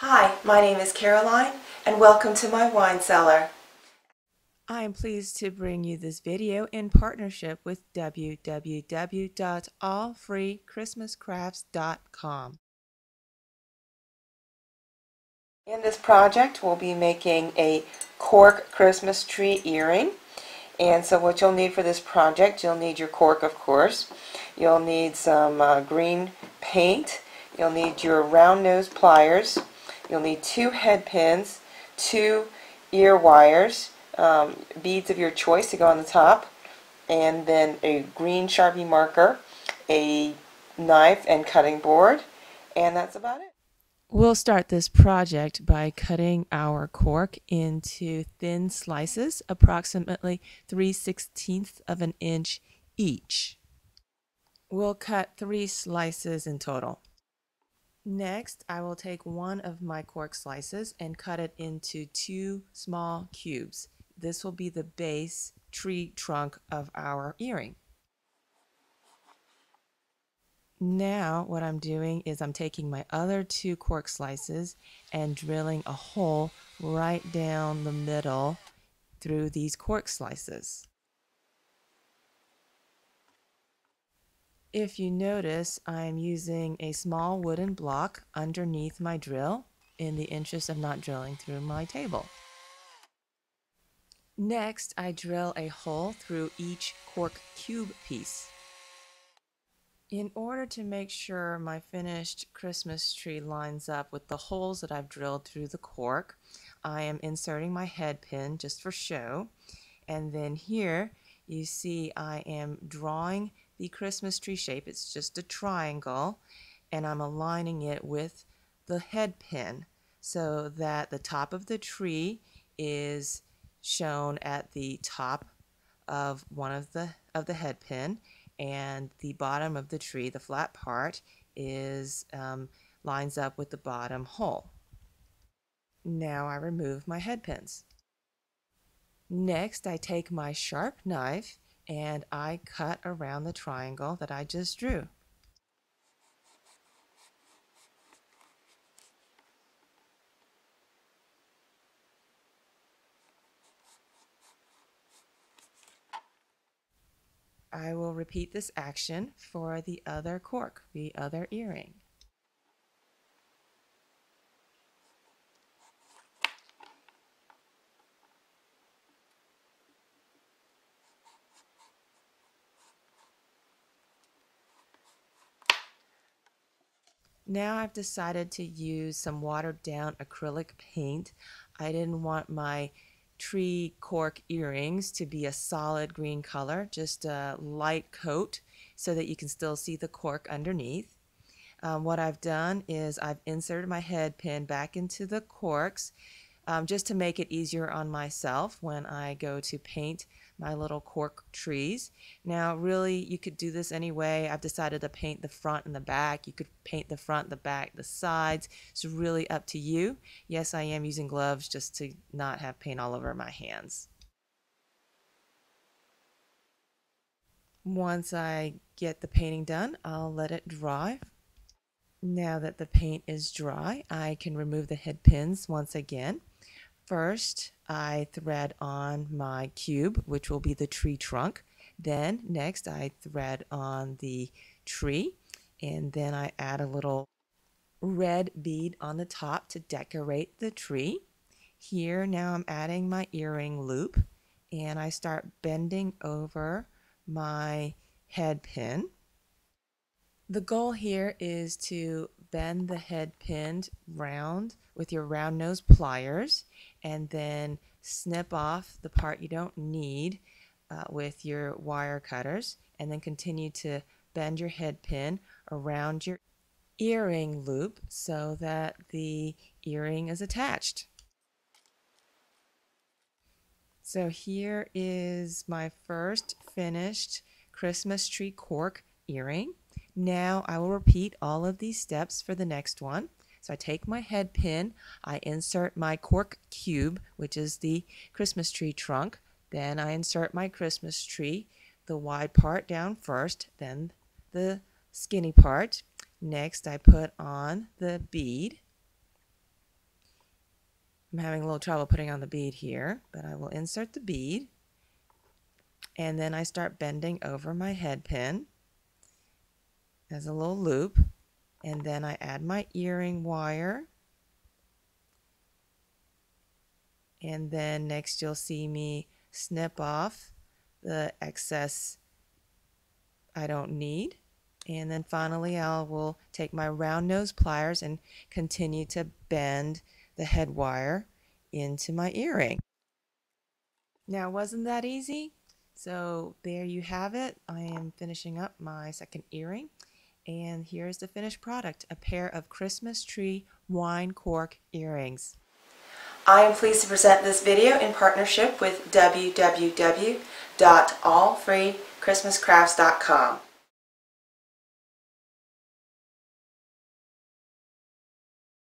Hi, my name is Caroline, and welcome to my wine cellar. I am pleased to bring you this video in partnership with www.allfreechristmascrafts.com. In this project, we'll be making a cork Christmas tree earring. And so what you'll need for this project, you'll need your cork, of course. You'll need some green paint. You'll need your round nose pliers. You'll need 2 head pins, 2 ear wires, beads of your choice to go on the top, and then a green Sharpie marker, a knife and cutting board, and that's about it. We'll start this project by cutting our cork into thin slices, approximately 3/16 of an inch each. We'll cut 3 slices in total. Next, I will take one of my cork slices and cut it into 2 small cubes. This will be the base tree trunk of our earring. Now what I'm doing is I'm taking my other 2 cork slices and drilling a hole right down the middle through these cork slices. If you notice, I'm using a small wooden block underneath my drill in the interest of not drilling through my table. Next, I drill a hole through each cork cube piece. In order to make sure my finished Christmas tree lines up with the holes that I've drilled through the cork, I am inserting my head pin just for show. And then here you see I am drawing the Christmas tree shape. It's just a triangle, and I'm aligning it with the head pin so that the top of the tree is shown at the top of one of the head pin, and the bottom of the tree, the flat part, is lines up with the bottom hole. Now I remove my head pins. Next, I take my sharp knife and I cut around the triangle that I just drew. I will repeat this action for the other cork, the other earring. Now I've decided to use some watered down acrylic paint. I didn't want my tree cork earrings to be a solid green color, just a light coat so that you can still see the cork underneath. What I've done is I've inserted my head pin back into the corks just to make it easier on myself when I go to paint my little cork trees. Now really you could do this anyway. I've decided to paint the front and the back. You could paint the front, the back, the sides. It's really up to you. Yes, I am using gloves just to not have paint all over my hands. Once I get the painting done, I'll let it dry. Now that the paint is dry, I can remove the head pins once again. First, I thread on my cube, which will be the tree trunk. Then next, I thread on the tree, and then I add a little red bead on the top to decorate the tree. Here, now I'm adding my earring loop, and I start bending over my head pin. The goal here is to bend the head pin round with your round nose pliers and then snip off the part you don't need with your wire cutters, and then continue to bend your head pin around your earring loop so that the earring is attached. So here is my first finished Christmas tree cork earring. Now I will repeat all of these steps for the next one. So I take my head pin, I insert my cork cube, which is the Christmas tree trunk, then I insert my Christmas tree, the wide part down first, then the skinny part. Next I put on the bead. I'm having a little trouble putting on the bead here, but I will insert the bead, and then I start bending over my head pin as a little loop, and then I add my earring wire, and then next you'll see me snip off the excess I don't need, and then finally I will take my round nose pliers and continue to bend the head wire into my earring. Now, wasn't that easy? So there you have it. I am finishing up my second earring, and here's the finished product, a pair of Christmas tree wine cork earrings. I am pleased to present this video in partnership with www.allfreechristmascrafts.com.